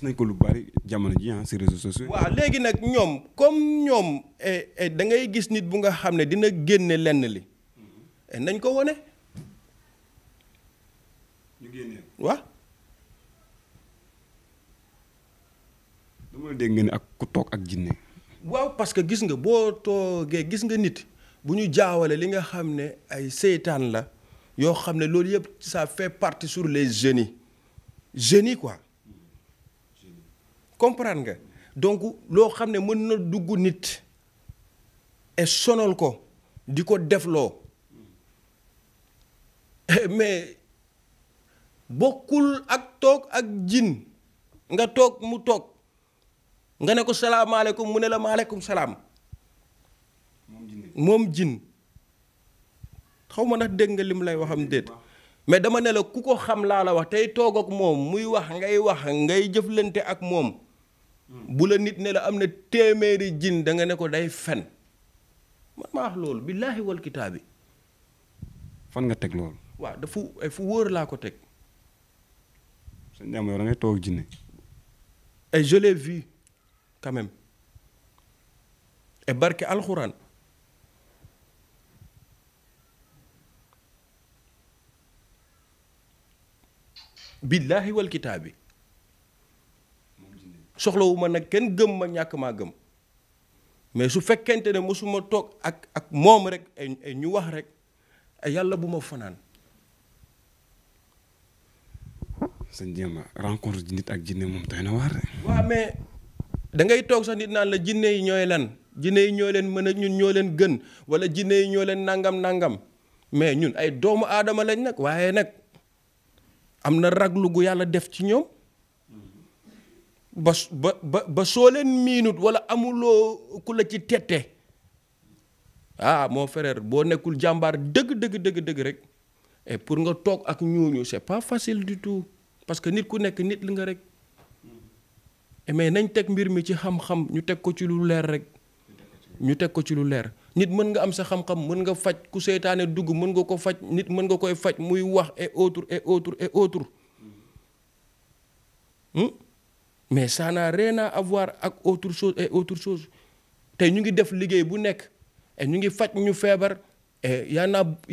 nañ ko lu bari jamono ji si réseaux sociaux. waaw léegi nag ñoom comme ñoom da ngay gis nit bu nga xam ne dina génne lenn li nañ ko wone ñu génnee waaw. dama la dégg nga ne ak ku toog ak jinne. waaw parce que gis nga boo toogee gis nga nit bu ñu jaawale li nga xam ne ay seytaan la yoo xam ne loolu yëpp ça fait partie sur les génies quoi comprendre nga donc loo xam ne mën na dugg nit et sonal ko di ko defloo mais bokkul ak toog ak jin nga toog mu toog nga ne ko salaamaaleykum mu ne la maaleykum salaam moom jin xaw ma ndax dégg nga lim lay waxam déet mais dama ne la ku ko xam laa la wax tey toog ak moom muy wax ngay jëflante ak moom bu la nit ne la am na téeméeri jin da nga ne ko day fen man maa wax loolu billaahi wal kitaabi. fan nga teg loolu. waaw dafa fu wóor laa ko teg. sëñ Demba yow da ngay toog jinne. et je l'ai vu quand même et barke alxuraan. billaahi wal kitaabi soxlawuma nag kenn gëm ma ñàkk maa gëm mais su fekkente ne mosuma toog ak moom rek ay ñu wax rek yàlla bu ma fanaan. sëñ Demba rencontre ji nit ak jinne moom doy na waar rek. waaw mais da ngay toog sax nit naan la jinne yi ñooy lan jinne yi ñoo leen mën a ñun ñoo leen gën wala jinne yi ñoo leen nangam mais ñun ay doomu aadama lañ nag waaye nag. am na raglu gu yàlla def ci ñoom ba soo leen miinut wala amuloo ku la ci tette mon frère boo nekkul jàmbaar dëgg rek et pour nga toog ak ñooñu c'est pas facile du tout parce que nit ku nekk nit li nga rek mais nañ teg mbir mi ci xam-xam ñu teg ko ci lu leer rek ñu teg ko ci lu leer nit mën nga am sa xam-xam mën nga faj ku seytaane dugg mën nga ko faj nit mën nga koy faj muy wax et autre mais ça n'a rien à voir ak autre chose tey ñu ngi def liggéey bu nekk et ñu ngi faj ñu feebar et y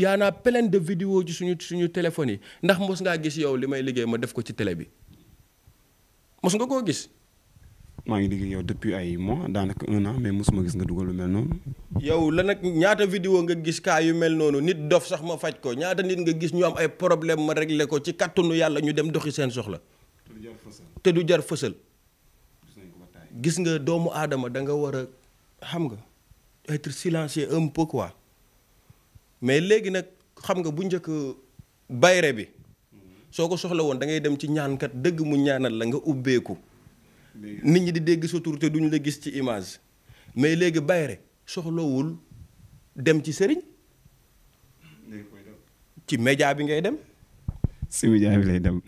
en a plein de vidéos ci suñu téléphone yi ndax mos ngaa gis yow li may liggéey ma def ko ci télé bi mos nga koo gis. maa ngi liggéey yow depuis ay mois daanaka 1 an mais mosuma gis nga dugal lu mel noonu. yow la nag ñaata vidéo nga gis kaa yu mel noonu nit dof sax ma faj ko ñaata nit nga gis ñu am ay problème ma réglé ko ci kàttanu yàlla ñu dem doxi seen soxla. te du jar fësal. gis nga doomu aadama da nga war a xam nga être silencieux un peu quoi mais léegi nag xam nga bu njëkk bayre bi soo ko soxla woon da ngay dem ci ñaankat dëgg mu ñaanal la nga ubbeeku. nit ñi di dégg sa tur te duñu la gis ci image mais léegi bayre soxlawul dem ci sëriñ ci média bi ngay dem. si média bi lay dem.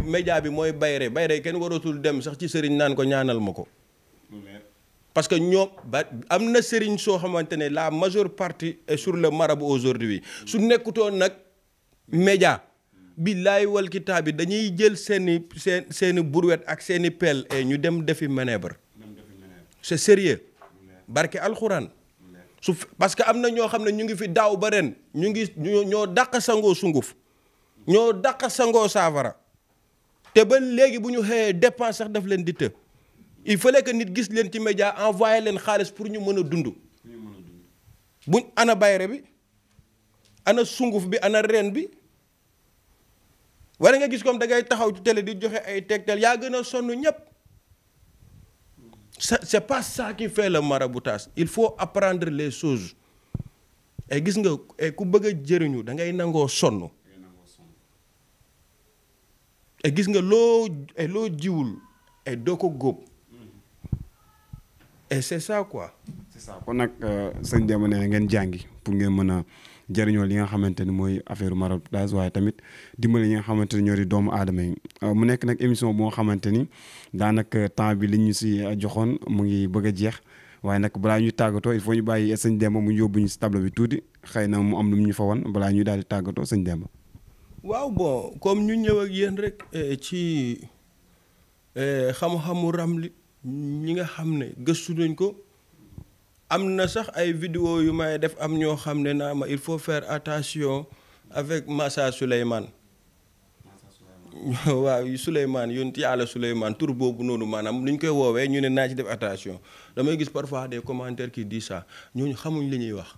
média bi mooy bayre kenn waratul dem sax ci sëriñ naan ko ñaanal ma ko. parce que ñoom am na sëriñ soo xamante ne la majeure partie est sur le marabout aujourd'hui su nekkutoon nag média. billaay wal kitaab bi dañuy jël seeni brouette ak seeni pelle et ñu dem defi manœuvre c'est sérieux barke alxuraan parce que am na ñoo xam ne ñu ngi fi daaw ba ren ñu ngi ñoo dàq sangoo sunguf ñoo dàq sangoo saafara te ba léegi bu ñu xëyee dépense sax daf leen di të il fallait que nit gis leen ci média envoyé leen xaalis pour ñu mën a dund buñ ana bayre bi ana sunguf bi ana reen bi wala nga gis comme da ngay taxaw ci télé di joxe ay tegtal yaa gën a sonn ñëpp c'est pas ça qui fait le maraboutage il faut apprendre les choses et gis nga ku bëgg a jëriñu da ngay nangoo sonn et gis nga loo jiwul et doo ko góob et c'est ça quoi. c'est ça kon nag sëñ Demba nee na ngeen jàngi pour ngeen mën a jëriñoo li nga xamante ni mooy affaire maraboutage waaye tamit dimbali ñi nga xamante ni ñoo di doomu aadama yi mu nekk nag émission boo xamante ni daanaka temps bi li ñu si joxoon mu ngi bëgg a jeex waaye nag balaa ñuy tàggatoo il faut ñu bàyyi sëñ Demba mu yóbbu ñu si tableau bi tuuti xëy na mu am lu ñu fa wan balaa ñuy daal di tàggatoo sëñ Demba. waaw bon comme ñu ñëw ak yéen rek ci xam-xamu ramli ñi nga xam ne gëstu nañ ko. am na sax ay vidéo yu may def am ñoo xam ne naa ma il faut faire attention avec Massa Souleymane waaw Souleymane yonent yàlla Souleymane tur boobu noonu maanaam ni ñu koy woowee ñu ne naa ci def attention damay gis parfois des commentaires qui disent ça ñooñu xamuñ li ñuy wax.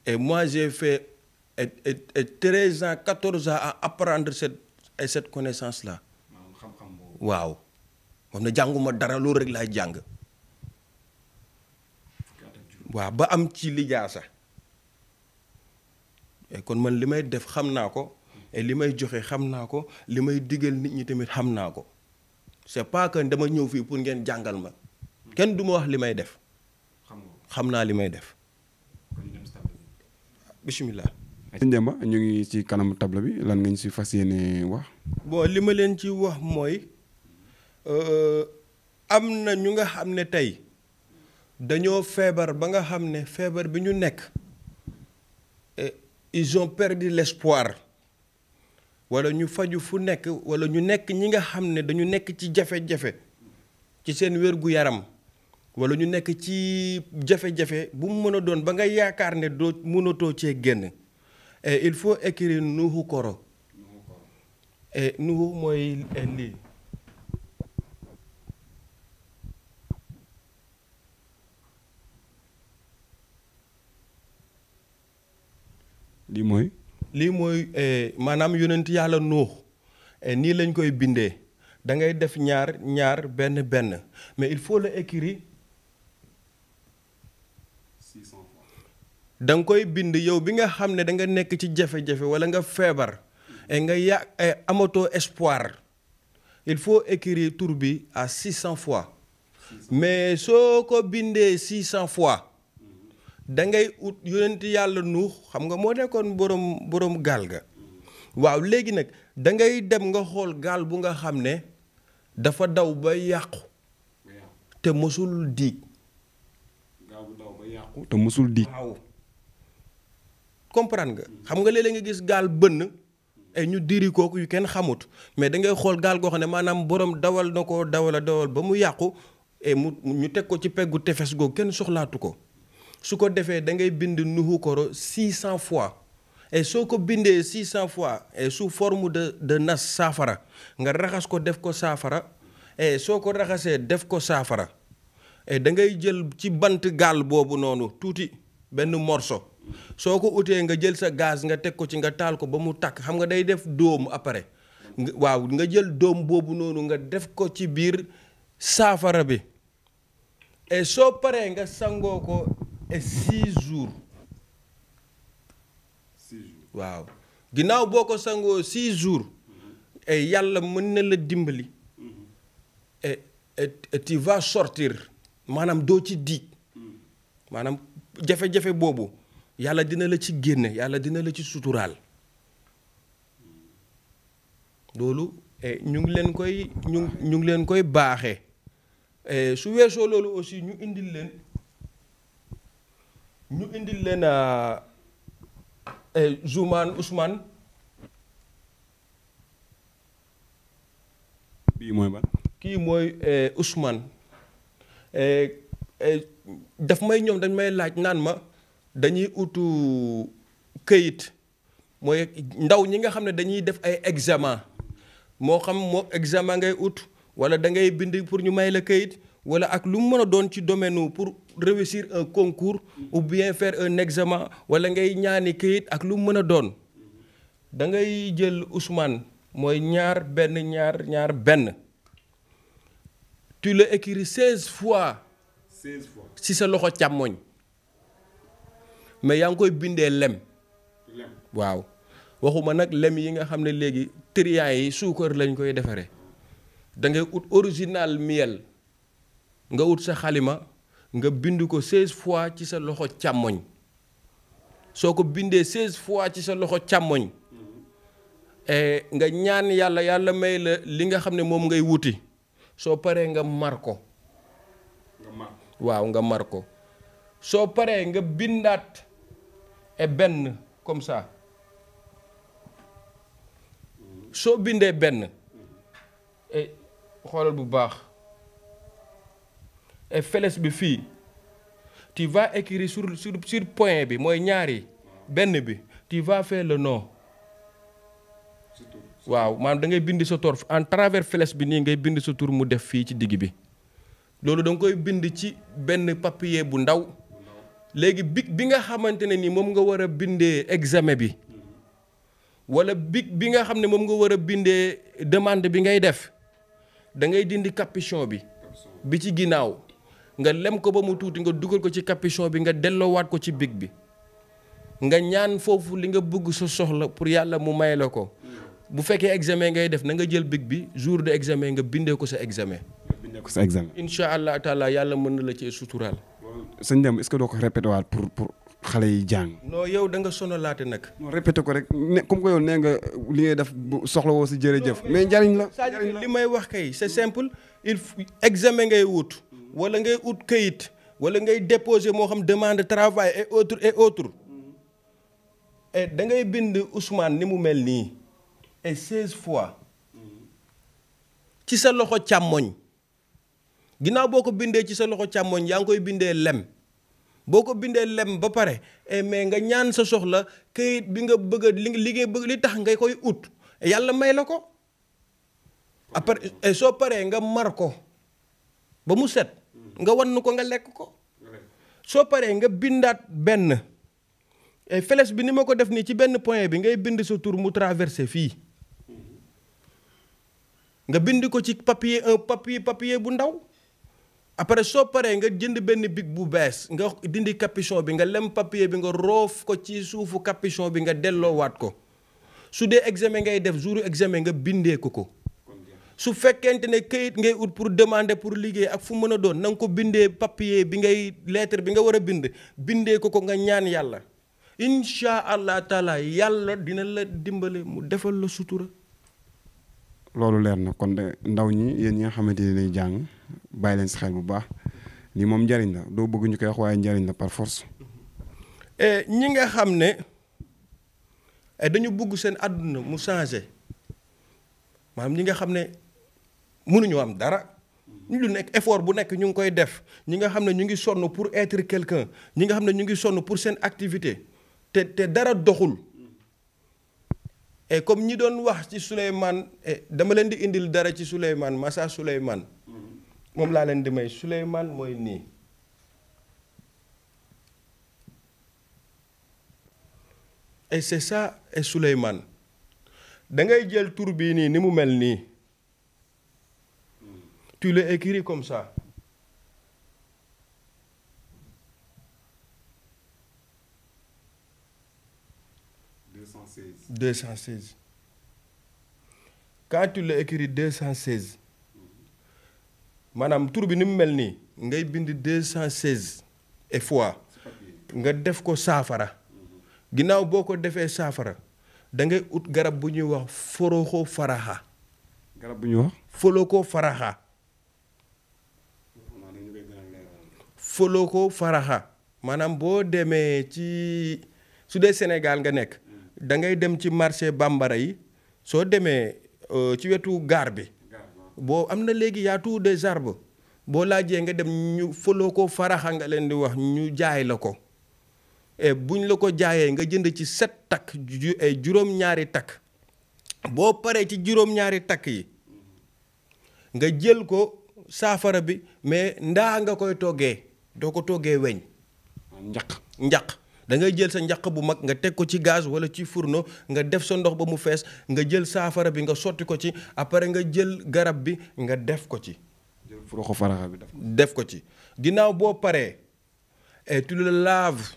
Et moi j'ai fait 13 ans 14 ans à apprendre cette connaissance là waaw moom na jànguma dara loolu rek laay jàng waaw ba am ci lijaasa et kon man li may def xam naa ko et li may joxe xam naa ko li may digal nit ñi tamit xam naa ko c'est pas que dama ñëw fii pour ngeen jàngal ma kenn du ma wax li may def xam naa li may def bismillah. sëñ Demba ñu ngi ci kanam table bi lan nga ñu si fas yéene wax. bon li ma leen ci wax mooy am na ñu nga xam ne tey dañoo feebar ba nga xam ne feebar bi ñu nekk ils ont perdu l'espoir wala ñu faju fu nekk wala ñu nekk ñi nga xam ne dañu nekk ci jafe-jafe ci seen wér-gu-yaram wala ñu nekk ci jafe-jafe bu mu mën a doon ba nga yaakaar ne doo mënatoo cee génn et il faut écrire Nuhu Koro et Nuhu mooy lii lii mooy maanaam yonent yàlla Nuux nii lañ koy bindee da ngay def ñaar benn mais il faut le écrire 600 fois. Da nga koy bind yow bi nga xam ne da nga nekk ci jafe-jafe wala nga feebar et nga amatoo espoir il faut écrire tur bi à 600 fois mais soo ko bindee 600 fois da ngay ut yonent yàlla Nuux xam nga moo nekkoon borom gaal ga waaw léegi nag da ngay dem nga xool gaal bu nga xam ne dafa daw ba yàqu te mësul diig. gaal bu daw ba yàqu te mësul diig. waaw comprendre nga. xam nga léeg-léeg nga gis gaal bënn et ñu diri kooku yu kenn xamut mais da ngay xool gaal goo xam ne maanaam borom dawal na ko dawal ba mu yàqu et ñu teg ko ci peggu tefes googu kenn soxlaatu ko. su ko defee da ngay bind Nuhu Koro 600 fois et soo ko bindee 600 fois et sous forme de nas saafara nga raxas ko def ko saafara et soo ko raxasee def ko saafara et da ngay jël ci bant gaal boobu noonu tuuti benn morceau soo ko utee nga jël sa gaz nga teg ko ci nga taal ko ba mu tàkk xam nga day def dóom après waaw nga jël dóom boobu noonu nga def ko ci biir saafara bi et soo paree nga sangoo ko. Et 6 jours. 6 jours waaw ginnaaw boo ko sangoo 6 jours. et yàlla mën na la dimbali. et tu vas sortir maanaam doo ci diig maanaam jafe-jafe boobu yàlla dina la ci génne yàlla dina la ci suturaal loolu ñu ngi leen koy baaxee su weesoo loolu aussi ñu indil leen. Zoumane Ousmane. bii mooy ban. kii mooy Ousmane daf may ñoom dañ may laaj naan ma dañuy utu këyit mooy ndaw ñi nga xam ne dañuy def ay examen moo xam examen ngay ut wala da ngay bind pour ñu may la këyit. wala ak lu mu mën a doon ci domaine pour réussir un concours ou bien faire un examen wala ngay ñaani këyit ak lu mu mën a doon da ngay jël Ousmane mooy ñaar benn tu le écris 16 fois. 16 fois ci sa loxo càmmoñ mais yaa ngi koy bindee lem. waaw waxuma nag lem yi nga xam ne léegi triant yi suukar lañ koy defaree da ngay ut original miel. nga ut sa xalima nga bind ko 16 fois ci sa loxo càmmoñ soo ko bindee 16 fois ci sa loxo càmmoñ nga ñaan yàlla may la li nga xam ne moom ngay wuti soo paree nga mar ko. waaw nga mar ko soo paree nga bindaat benn comme ça soo bindee benn xoolal bu baax et flèche bi fii tu vas écrire sur point bi mooy ñaari benn bi tu vas faire le nom waaw maanaam da ngay bind sa tur en travers flèche bi nii ngay bind sa tur mu def fii ci digg bi loolu da nga koy bind ci benn papier bu ndaw léegi bic bi nga xamante ne ni moom nga war a bindee examen bi wala bic bi nga xam ne moom nga war a bindee demande bi ngay def da ngay dindi capuchon bi ci ginnaaw nga lem ko ba mu tuuti nga dugal ko ci capuchon bi nga delloowaat ko ci bic bi nga ñaan foofu li nga bëgg sa soxla pour yàlla mu may la ko bu fekkee examen ngay def na nga jël bic bi jour de examen nga bindee ko sa examen. incha allah taala yàlla mën na la cee suturaal. sëñ Deme est-ce que doo ko répété waat pour xale yi jàng. non yow da nga sonalaate nag. non répété ko rek ne comme que yow nee nga li ngay def soxla woo si jërëjëf. mais njariñ la li may wax kay c'est simple il faut examen ngay wut. wala ngay ut kayit wala ngay déposer moo xam demande de travail et autres et da ngay bind Ousmane ni mu mel nii et 16 fois ci sa loxo càmmoñ ginnaaw boo ko bindee ci sa loxo càmmoñ yaa ngi koy bindee lem boo ko bindee lem ba pare mais nga ñaan sa soxla kayit bi nga bëgg a li ngay bëgg li tax ngay koy ut yàlla may la ko après soo paree nga mar ko ba mu set nga wann ko nga lekk ko soo paree nga bindaat benn flèche bi ni ma ko def nii ci benn point bi ngay bind sa tur mu traversé fii nga bind ko ci papier bu ndaw après soo paree nga jënd benn bic bu bees nga dindi capuchon bi nga lem papier bi nga roof ko ci suufu capuchon bi nga delloowaat ko su dee examen ngay def jour examen nga bindee ko su fekkente ne kayit ngay ut pour demander pour liggéey ak fu mën a doon na nga ko bindee papier bi ngay lettre bi nga war a bindee ko nga ñaan yàlla incha allah taala yàlla dina la dimbale mu defal la sutura. loolu leer na kon de ndaw ñi yéen ñi nga xamante ni day jàng bàyyi leen si xel bu baax lii moom njariñ la doo bëgg ñu koy wax waaye njariñ la par force. ñi nga xam ne dañu bëgg seen àdduna mu changé maanaam ñi nga xam ne mënuñu am dara ñu lu nekk effort bu nekk ñu ngi koy def ñi nga xam ne ñu ngi sonn pour être quelqu'un ñi nga xam ne ñu ngi sonn pour seen activité te dara doxul et comme ñi doon wax ci Souleymane dama leen di indil dara ci Souleymane Massa Souleymane moom laa leen di may Souleymane mooy nii et c'est ça et Souleymane da ngay jël tur bii nii ni mu mel nii tu le écris comme ça deux cent seize quand tu le écris 216 maanaam tur bi ni mu mel nii ngay bind 216 et fois nga def ko saafara ginnaaw boo ko defee saafara da ngay ut garab bu ñuy wax foroxo faraxa. garab bu ñuy wax. foloko faraxa. foloko faraxa maanaam boo demee ci su dee Sénégal nga nekk da ngay dem ci marché bambara yi soo demee ci wetu gaar bi boo am na léegi y a tous des arbres boo laajee nga dem ñu foloko faraxa nga leen di wax ñu jaay la ko. buñ la ko jaayee nga jënd ci 7 takk juróom-ñaari takk boo paree ci juróom-ñaari takk yi nga jël ko saafara bi mais ndaa nga koy toggee doo ko toggee weñ. njaq da ngay jël sa njaq bu mag nga teg ko ci gaz wala ci fourneau nga def sa ndox ba mu fees nga jël saafara bi nga sotti ko ci après nga jël garab bi nga def ko ci. jël foroxo faraxa bi def ko ci ginnaaw boo paree et tu le laves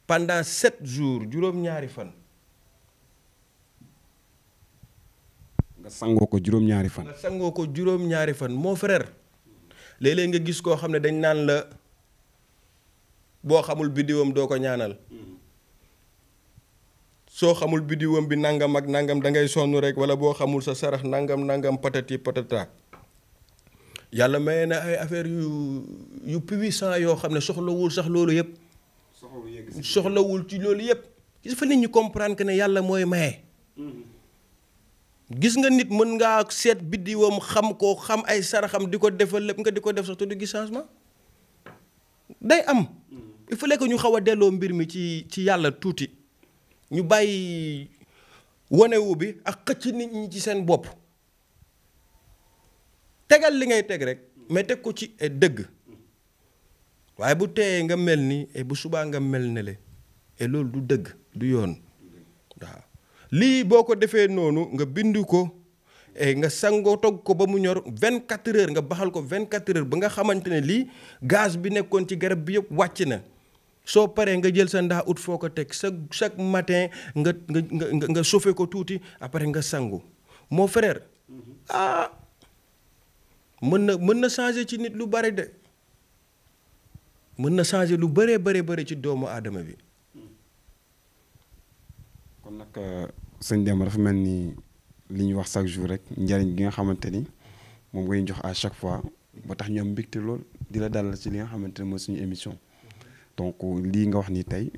pendant 7 jours juróom-ñaari fan. nga sangoo ko juróom-ñaari fan. nga sangoo ko juróom-ñaari fan mon frère léeg-léeg nga gis koo xam ne dañ naan la boo xamul biddiwam doo ko ñaanal soo xamul biddiwam bi nangam ak nangam da ngay sonn rek wala boo xamul sa sarax nangam patati patata yàlla maye na ay affaire yu puissant yoo xam ne soxlawul sax loolu yëpp. soxlawul ci loolu yëpp il faut nit ñi comprendre que ne yàlla mooy maye. gis nga nit mën ngaa seet biddiwam xam ko xam ay saraxam di ko defal lépp nga di ko def sax te du gis changement day am. il fallait que ñu xaw a delloo mbir mi ci yàlla tuuti ñu bàyyi wonewu bi ak xëcc nit ñi ci seen bopp tegal li ngay teg rek mais teg ko ci dëgg waaye bu teeyee nga mel ni bu subaa nga mel ne le et loolu du dëgg du yoon waaw lii boo ko defee noonu nga bind ko nga sangoo togg ko ba mu ñor 24 heures nga baxal ko 24 heures ba nga xamante ne lii gaz bi nekkoon ci garab bi yëpp wàcc na soo paree nga jël sa ndaa ut foo ko teg chaque matin nga chauffé ko tuuti après nga sangu mon frère mën na changer ci nit lu bari de mën na changer lu bëree bëri ci doomu aadama bi. kon nag sëñ Demba dafa mel ni li ñuy wax chaque jour rek njariñ gi nga xamante ni moom ngay jox à chaque fois ba tax ñu am mbégte lool di la dalal ci li nga xamante ne mooy suñu émission donc lii nga wax ni tey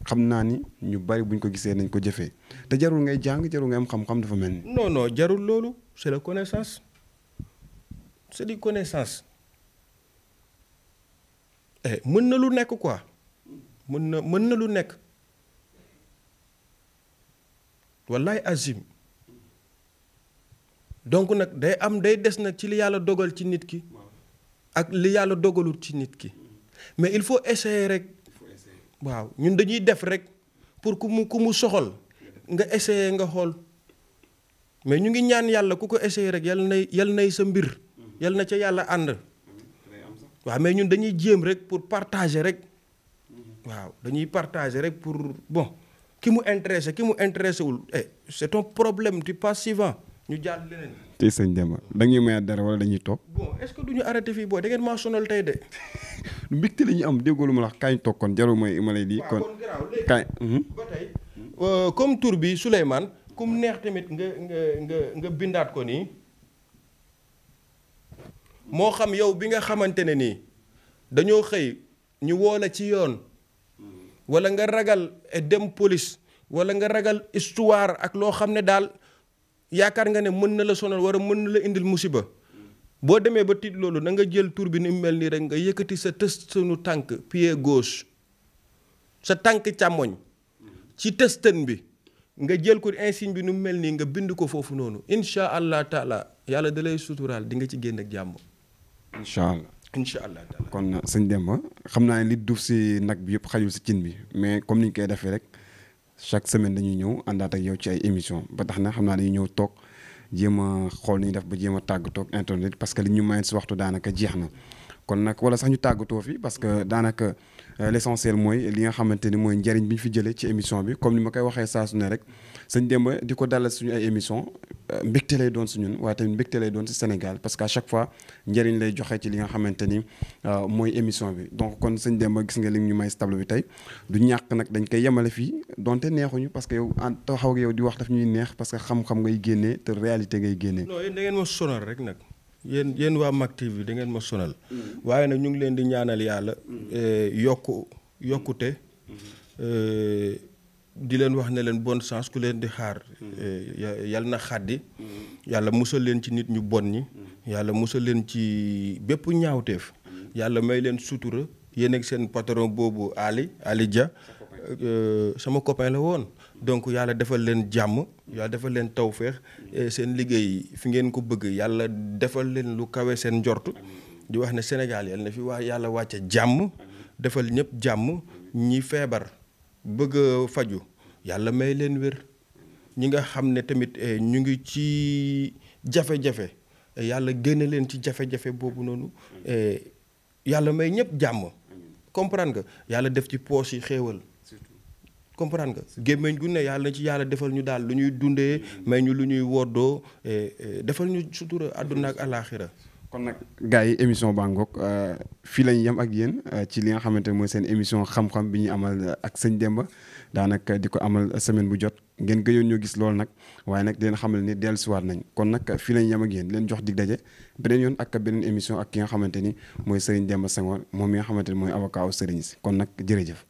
xam naa ni ñu bari buñ ko gisee nañ ko jëfee te jarul ngay jàng jarul ngay am xam-xam dafa mel ni. non jarul loolu c'est la connaissance c'est di connaissance mën na lu nekk quoi mën na lu nekk. wallaay azim donc nag day des nag ci li yàlla dogal ci nit ki ak li yàlla dogalul ci nit ki mais il faut essayer rek waaw ñun dañuy def rek pour ku mu soxal nga essayer nga xool mais ñu ngi ñaan yàlla ku ko essayer rek yal nay sa mbir yal na ca yàlla ànd waaw mais ñun dañuy jéem rek pour partager rek waaw dañuy partager rek pour bon ki mu intéressé wul c'est ton problème tu passes suivant ñu jàll leneen. tey sëñ Demba dañuy mayaat dara wala dañuy toog. bon est-ce que duñu arrêté fii boo da ngeen maa sonal tey de. mbégte la ñu am déggoo lu ma la wax kañ toog kon jarul mooy ma lay di. kon kañ ba tey comme tur bi Souleymane kum neex tamit nga bindaat ko nii moo xam yow bi nga xamante ne nii dañoo xëy ñu woo la ci yoon. wala nga ragal dem police wala nga ragal histoire ak loo xam ne daal yaakaar nga ne mën na la sonal wala mën na la indil musiba boo demee ba tiit loolu na nga jël tur bi ni mu mel nii rek nga yëkkati sa tëstanu tànk pied gauche sa tànk càmmoñ ci tëstan bi nga jël ko insigne bi nu mu mel nii nga bind ko foofu noonu incha allah taala yàlla da lay suturaal di nga ci génn ak jàmm. incha allah. incha allah taala kon sëñ Demba xam naa ne li duuf si nag bi yëpp xajul si cin bi mais comme ni ñu koy defee rek chaque semaine dañuy ñëw àndaat ak yow ci ay émission ba tax na xam naa dañuy ñëw toog jéem a xool ni ñu def ba jéem a tàggatoo ak internet parce que li ñu mayoon si waxtu daanaka jeex na kon nag wala sax ñu tàggatoo fi parce que daanaka l'essentiel mooy li nga xamante ni mooy njëriñ bi ñu fi jëlee ci émission bi comme ni ma koy waxee saa su ne rek sëñ Demba di ko dalal suñu ay émission mbégte lay doon si ñun waaye tamit mbégte lay doon si Sénégal parce que à chaque fois njëriñ lay joxe ci li nga xamante ni mooy émission bi donc kon sëñ Demba gis nga li ñu may si tableau bi tey du ñàkk nag dañ koy yemale fii donte neexuñu parce que yow taxaw ak yow di wax daf ñuy neex parce que xam-xam ngay génnee te réalité ngay génnee. non yéen da ngeen ma sonal rek nag yéen waa Mak TV da ngeen ma sonal waaye nag ñu ngi leen di ñaanal yàlla yokkute di leen wax ne leen bonne chance ku leen di xaar yal na xaddi yàlla musal leen ci nit ñu bon ñi yàlla musal leen ci bépp ñaawteef yàlla may leen sutura yéen ak seen patron boobu Ali Dia sama copain la woon donc yàlla defal leen jàmm yàlla defal leen tawféex seen liggéey fi ngeen ko bëgg yàlla defal leen lu kawe seen njort di wax ne Sénégal yàlla na fi yàlla wàcce jàmm defal ñëpp jàmm ñi feebar bëgg a faju yàlla may leen wér ñi nga xam ne tamit ñu ngi ci jafe-jafe yàlla génne leen ci jafe-jafe boobu noonu yàlla may ñëpp jàmm comprendre nga yàlla def ci poos yi xéewal comprendre nga gémmiñ gu ne yàlla na ci yàlla defal ñu daal lu ñuy dundee may ñu lu ñuy woddoo defal ñu sutura àdduna ak alaaxira kon nag gars yi émission baa ngoog fii lañ yem ak yéen ci li nga xamante ne mooy seen émission xam-xam bi ñuy amal ak sëñ Demba daanaka di ko amal semaine bu jot ngeen gëjoon ñoo gis loolu nag waaye nag di leen xamal ni dellusiwaat nañ kon nag fii lañ yem ak yéen leen jox dig daje beneen yoon ak beneen émission ak ki nga xamante ni mooy Serigne Demba Senghor moom mi nga xamante ni mooy avocat u Serigne si kon nag jërëjëf.